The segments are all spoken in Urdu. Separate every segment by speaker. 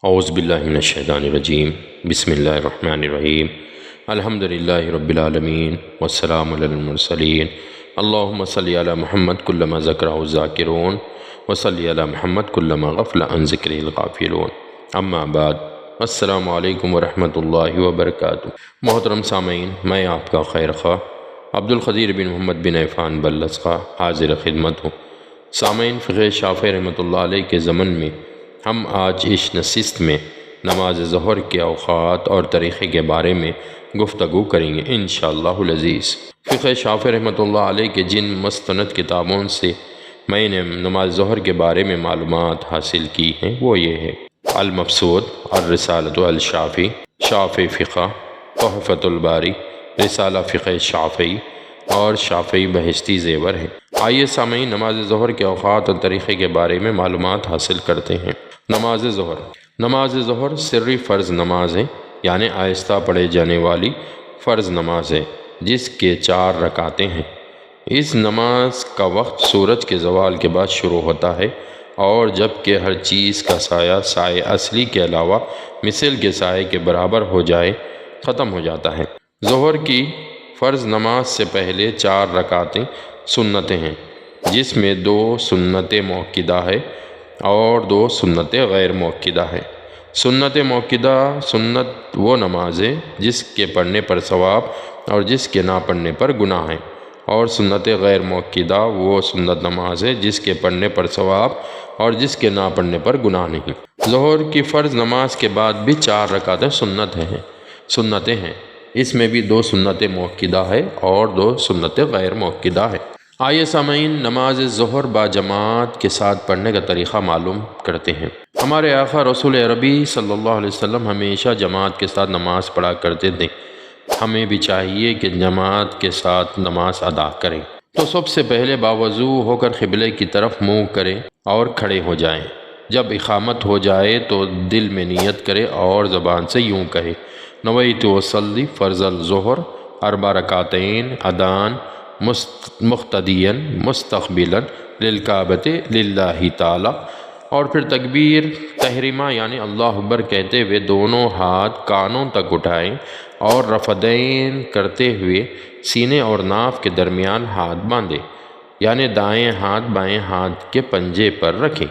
Speaker 1: اعوذ باللہ من الشیطان الرجیم بسم اللہ الرحمن الرحیم الحمدللہ رب العالمین والسلام علی المرسلین اللہم صلی علی محمد کلما ذکرہ الذاکرون وصلی علی محمد کلما غفل عن ذکرہ الغافلون اما بعد السلام علیکم ورحمۃ اللہ وبرکاتہ۔ محترم سامعین، میں آپ کا خیر خواہ عبدالقدیر بن محمد بن عفان بلس خواہ حاضر خدمت ہوں۔ سامعین، فقہ شافعی رحمۃ اللہ علیہ کے ضمن میں ہم آج اس نشست میں نماز ظہر کے اوقات اور طریقے کے بارے میں گفتگو کریں گے انشاءاللہ العزیز۔ فقہ شافعی رحمۃ اللہ علیہ کے جن مستند کتابوں سے میں نے نماز ظہر کے بارے میں معلومات حاصل کی ہیں وہ یہ ہے: المبسوط، الرسالۃ الشافعی، شافعی فقہ، تحفۃ الباری، رسالہ فقہ شافعی اور شافعی بہشتی زیور ہے۔ آئیے سامعین، نماز ظہر کے اوقات اور طریقے کے بارے میں معلومات حاصل کرتے ہیں۔ نماز ظہر سری فرض نماز ہے، یعنی آہستہ پڑھے جانے والی فرض نماز ہے جس کے 4 رکعتیں ہیں۔ اس نماز کا وقت سورج کے زوال کے بعد شروع ہوتا ہے اور جب کہ ہر چیز کا سایہ سائے اصلی کے علاوہ مثل کے سائے کے برابر ہو جائے ختم ہو جاتا ہے۔ ظہر کی فرض نماز سے پہلے 4 رکعتیں سنتیں ہیں، جس میں 2 سنت مؤکدہ ہے اور 2 سنت غیر مؤکدہ ہے۔ سنت مؤکدہ سنت وہ نماز ہے جس کے پڑھنے پر ثواب اور جس کے نہ پڑھنے پر گناہ ہے، اور سنت غیر مؤکدہ وہ سنت نماز ہے جس کے پڑھنے پر ثواب اور جس کے نہ پڑھنے پر گناہ نہیں۔ ظہر کی فرض نماز کے بعد بھی 4 رکعتیں سنتیں ہیں۔ اس میں بھی 2 سنت مؤکدہ ہے اور 2 سنت غیر مؤکدہ ہے۔ آئیے سامعین، نماز ظہر با جماعت کے ساتھ پڑھنے کا طریقہ معلوم کرتے ہیں۔ ہمارے آقا رسول عربی صلی اللہ علیہ وسلم ہمیشہ جماعت کے ساتھ نماز پڑھا کرتے تھے۔ ہمیں بھی چاہیے کہ جماعت کے ساتھ نماز ادا کریں تو سب سے پہلے باوضو ہو کر قبلے کی طرف منہ کریں اور کھڑے ہو جائیں۔ جب اقامت ہو جائے تو دل میں نیت کرے اور زبان سے یوں کہے: نویت اصلی فرض الظہر 4 رکعتین ادان مقتدیا مستقبلا للکعبۃ للہ تعالی، اور پھر تکبیر تحریمہ یعنی اللہ اکبر کہتے ہوئے دونوں ہاتھ کانوں تک اٹھائیں اور رفعین کرتے ہوئے سینے اور ناف کے درمیان ہاتھ باندھیں، یعنی دائیں ہاتھ بائیں ہاتھ کے پنجے پر رکھیں۔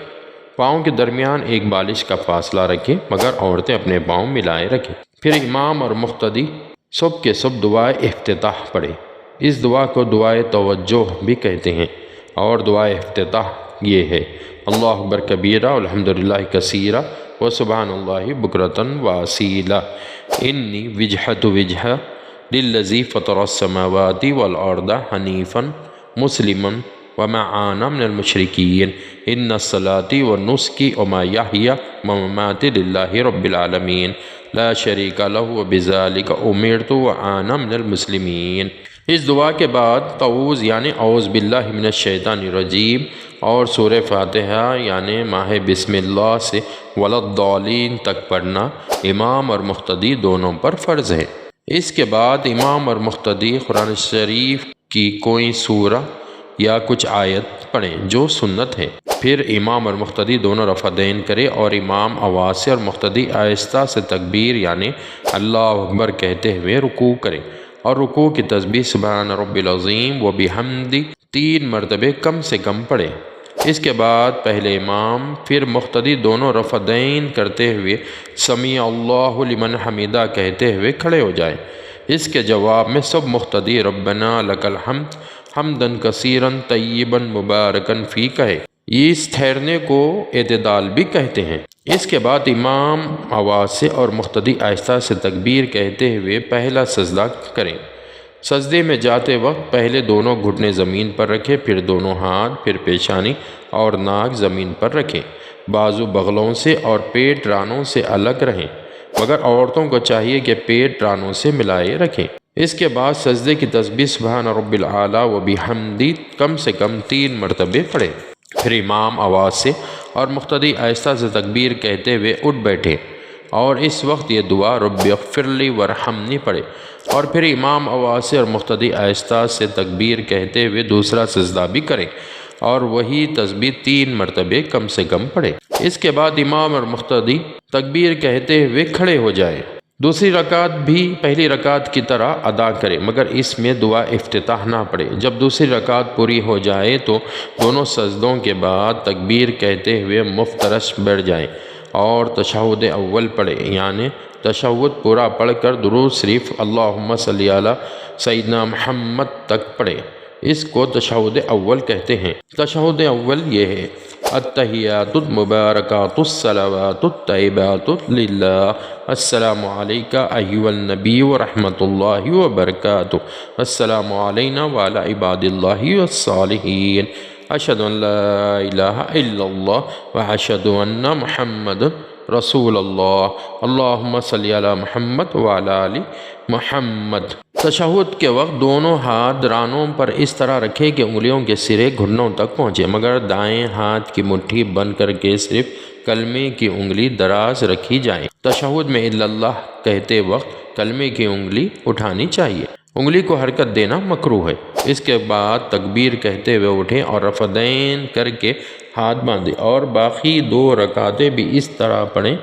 Speaker 1: پاؤں کے درمیان ایک بالش کا فاصلہ رکھیں، مگر عورتیں اپنے پاؤں ملائے رکھیں۔ پھر امام اور مقتدی سب کے سب دعائے افتتاح پڑھیں۔ اس دعا کو دعائے توجہ بھی کہتے ہیں، اور دعائے افتتاح یہ ہے: اللہ اکبر کبیرہ والحمدللہ کثیرہ وسبحان اللہ بکرۃ واصیلہ، انی وجہت وجہ للذی فطر السماوات والارض حنیفا مسلما وما انا من المشرکین، ان الصلاۃ والنسک ومحیایا ومماتی للہ رب العالمین لا شریک لہ وبذلک امرت وانا من المسلمین۔ اس دعا کے بعد تعوذ یعنی اعوذ باللہ من الشیطان الرجیم اور سورہ فاتحہ یعنی ماہ بسم اللہ سے وللضالین تک پڑھنا امام اور مقتدی دونوں پر فرض ہے۔ اس کے بعد امام اور مقتدی قرآن شریف کی کوئی سورہ یا کچھ آیت پڑھیں جو سنت ہے۔ پھر امام اور مقتدی دونوں رفعین کرے اور امام آواز سے اور مقتدی آہستہ سے تکبیر یعنی اللہ اکبر کہتے ہوئے رکوع کرے، اور رکوع کی تسبیح سبحان رب العظیم و بحمدہ 3 مرتبے کم سے کم پڑھے۔ اس کے بعد پہلے امام پھر مقتدی دونوں رفعین کرتے ہوئے سمیع اللہ لمن حمیدہ کہتے ہوئے کھڑے ہو جائیں۔ اس کے جواب میں سب مقتدی ربنا لک الحمد حمدا کثیرا طیبا مبارکا فی کہے۔ اس ٹھہرنے کو اعتدال بھی کہتے ہیں۔ اس کے بعد امام آواز سے اور مقتدی آہستہ سے تکبیر کہتے ہوئے پہلا سجدہ کریں۔ سجدے میں جاتے وقت پہلے دونوں گھٹنے زمین پر رکھیں، پھر دونوں ہاتھ، پھر پیشانی اور ناک زمین پر رکھیں۔ بازو بغلوں سے اور پیٹ رانوں سے الگ رہیں، مگر عورتوں کو چاہیے کہ پیٹ رانوں سے ملائے رکھیں۔ اس کے بعد سجدے کی تسبیح سبحان رب العالی و بحمدہ کم سے کم 3 مرتبے پڑھیں۔ پھر امام آواز سے اور مقتدی آہستہ سے تکبیر کہتے ہوئے اٹھ بیٹھے اور اس وقت یہ دعا رب اغفر لی وارحمنی پڑھے، اور پھر امام آواز سے اور مقتدی آہستہ سے تکبیر کہتے ہوئے دوسرا سجدہ بھی کریں اور وہی تسبیح 3 مرتبے کم سے کم پڑھے۔ اس کے بعد امام اور مقتدی تکبیر کہتے ہوئے کھڑے ہو جائے۔ دوسری رکعت بھی پہلی رکعت کی طرح ادا کرے، مگر اس میں دعا افتتاح نہ پڑھے۔ جب دوسری رکعت پوری ہو جائے تو دونوں سجدوں کے بعد تکبیر کہتے ہوئے مفترش بیٹھ جائیں اور تشہد اول پڑھے، یعنی تشہد پورا پڑھ کر درود شریف اللہم صلی علی سیدنا محمد تک پڑھے۔ اس کو تشہد اول کہتے ہیں۔ تشہد اول یہ ہے: التحیات المبارکات الصلوات الطیبات للہ، السلام علیک ایھا النبی ورحمۃ اللہ وبرکاتہ، السلام علینا وعلی عباد اللہ الصالحین، اشہد ان لا الہ الا اللہ واشہد ان محمد رسول اللہ، اللہم صلی علی محمد وعلی آل محمد۔ تشہد کے وقت دونوں ہاتھ رانوں پر اس طرح رکھے کہ انگلیوں کے سرے گھٹنوں تک پہنچے، مگر دائیں ہاتھ کی مٹھی بند کر کے صرف کلمے کی انگلی دراز رکھی جائے۔ تشہد میں الا اللہ کہتے وقت کلمے کی انگلی اٹھانی چاہیے، انگلی کو حرکت دینا مکروہ ہے۔ اس کے بعد تکبیر کہتے ہوئے اٹھیں اور رفعین کر کے ہاتھ باندھیں اور باقی 2 رکعتیں بھی اس طرح پڑھیں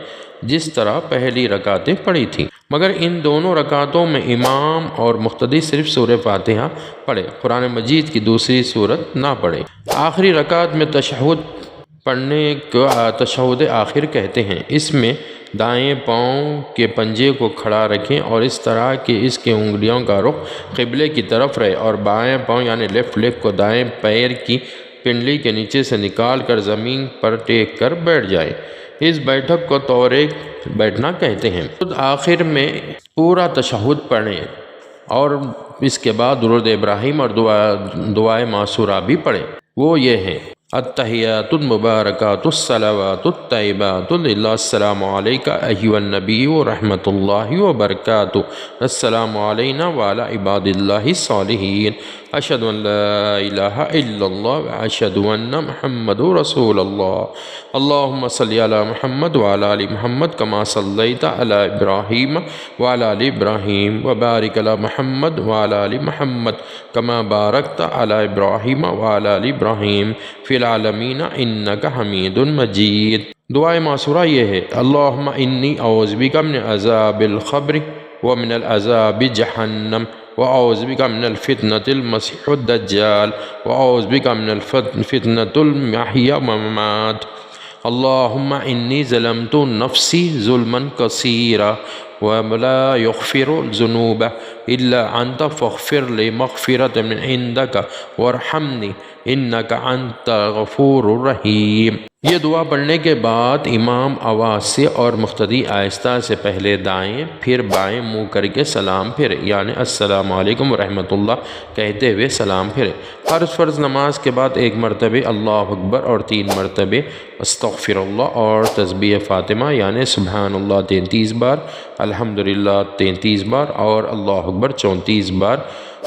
Speaker 1: جس طرح پہلی رکعتیں پڑھی تھیں، مگر ان دونوں رکعتوں میں امام اور مقتدی صرف سورہ فاتحہ پڑھے، قرآن مجید کی دوسری سورت نہ پڑھے۔ آخری رکعت میں تشہد پڑھنے کو تشہد آخر کہتے ہیں۔ اس میں دائیں پاؤں کے پنجے کو کھڑا رکھیں اور اس طرح کہ اس کے انگلیوں کا رخ قبلے کی طرف رہے، اور بائیں پاؤں یعنی لیفٹ لیگ کو دائیں پیر کی پنڈلی کے نیچے سے نکال کر زمین پر ٹیک کر بیٹھ جائے۔ اس بیٹھک کو طورِ بیٹھنا کہتے ہیں۔ آخر میں پورا تشہد پڑھیں اور اس کے بعد درود ابراہیم اور دعائے معصورہ بھی پڑھیں۔ وہ یہ ہیں: التحیات المبارکات الصلوات الطیبات للہ، السلام علیک ایھا النبی ورحمۃ اللہ وبرکاتہ، السلام علینا وعلی عباد اللہ الصالحین، اشہد ان لا الہ الا اللہ واشہد ان محمد رسول اللہ، اللہم صلی علی محمد وعلی آل محمد کما صلیت علی ابراہیم وعلی آل ابراہیم، وبارک علی محمد وعلی آل محمد کما بارکت علی ابراہیم وعلی آل ابراہیم فی العالمین انک حمید مجید۔ دعائے معصورہ یہ ہے: اللہم انی اعوذ بک من عذاب القبر ومن العذاب جہنم، وأعوذ بك من الفتنة المسيح الدجال، وأعوذ بك من الفتنة المحيا والممات، اللهم إني ظلمت نفسي ظلما كثيرا ولا يغفر الذنوب إلا أنت فاغفر لي مغفرة من عندك وارحمني إنك أنت الغفور الرحيم۔ یہ دعا پڑھنے کے بعد امام آواز سے اور مقتدی آہستہ سے پہلے دائیں پھر بائیں منہ کر کے سلام پھرے، یعنی السلام علیکم ورحمۃ اللہ کہتے ہوئے سلام پھرے۔ ہر فرض نماز کے بعد 1 مرتبہ اللہ اکبر اور 3 مرتبہ استغفر اللہ اور تسبیح فاطمہ یعنی سبحان اللہ 33 بار، الحمدللہ 33 بار اور اللہ اکبر 34 بار،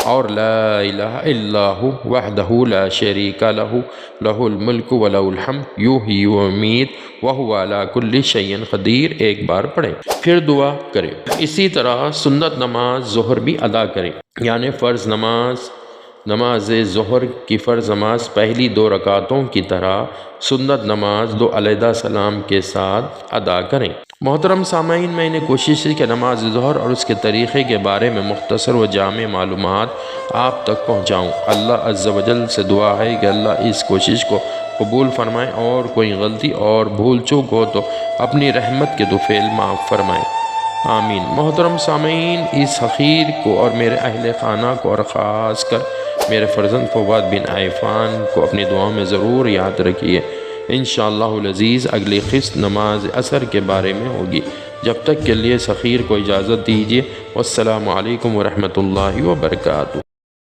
Speaker 1: اور لا الہ الا ہو وحدہ لا شریک لہ لہ الملک ولہ الحمد یحیی ویمیت وہو علی کل شیء قدیر 1 بار پڑھیں، پھر دعا کریں۔ اسی طرح سنت نماز ظہر بھی ادا کریں، یعنی فرض نماز ظہر کی فرض نماز پہلی 2 رکعتوں کی طرح سنت نماز 2 علیحدہ سلام کے ساتھ ادا کریں۔ محترم سامعین، میں نے کوشش کی کہ نماز ظہر اور اس کے طریقے کے بارے میں مختصر و جامع معلومات آپ تک پہنچاؤں۔ اللہ عز و جل سے دعا ہے کہ اللہ اس کوشش کو قبول فرمائے، اور کوئی غلطی اور بھول چوک ہو تو اپنی رحمت کے طفیل معاف فرمائے، آمین۔ محترم سامعین، اس اخیر کو اور میرے اہل خانہ کو اور خاص کر میرے فرزند فواد بن عفان کو اپنی دعاؤں میں ضرور یاد رکھیے۔ انشاءاللہ العزیز اگلی قسط نماز عصر کے بارے میں ہوگی۔ جب تک کے لیے سخیر کو اجازت دیجیے۔ والسلام علیکم ورحمۃ اللہ وبرکاتہ۔